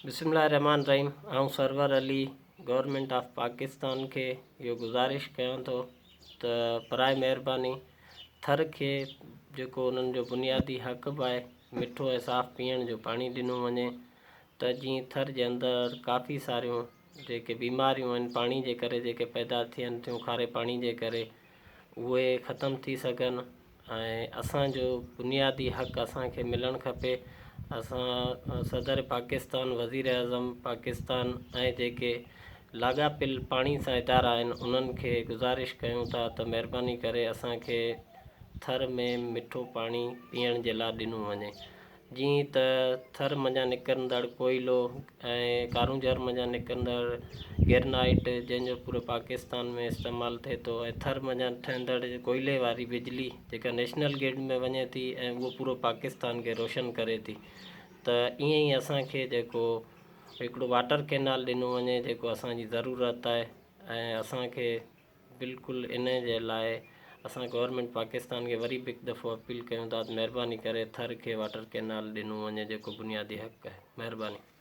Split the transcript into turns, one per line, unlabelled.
बिस्मिल्लाहिर्रहमानिर्रहीम। आऊं Sarwar Ali government of Pakistan के यो गुज़ारिश कयां थो त बराए महिरबानी थर खे जेको उन्हनि जो बुनियादी हक़ बि आहे मिठो ऐं साफ़ पीअण जो पाणी ॾिनो वञे त जीअं थर जे अंदरि काफ़ी सारियूं जेके बीमारियूं आहिनि पाणी जे करे जेके पैदा थियनि थियूं खारे पाणी जे करे उहे ख़तमु थी सघनि ऐं असांजो बुनियादी हक़ असांखे मिलणु खपे। असां सदर पाकिस्तान वज़ीर आज़म पाकिस्तान ऐं जेके लाॻापिल पाणी सां इदारा आहिनि उन्हनि खे गुज़ारिश कयूं था त महिरबानी करे असांखे थर में मिठो पाणी पीअण जे लाइ ॾिनो वञे। जीअं त थर मञा निकिरंदड़ कोयलो ऐं कारूंजर मञा निकिरंदड़ गिरनाइट जंहिंजो पूरे पाकिस्तान में इस्तेमालु थिए थो ऐं थर मञा ठहंदड़ कोयले वारी बिजली जेका नेशनल ग्रिड में वञे थी ऐं उहो पूरो पाकिस्तान खे रोशन करे थी। त ईअं ई असांखे जेको हिकिड़ो वाटर कैनाल ॾिनो वञे जेको असांजी ज़रूरत आहे ऐं असांखे बिल्कुलु इन जे लाइ असां गवर्नमेंट पाकिस्तान खे वरी बि हिकु दफ़ो अपील कयूं था त महिरबानी करे थर खे वाटर कैनाल ॾिनो वञे जेको बुनियादी हक़ आहे। महिरबानी।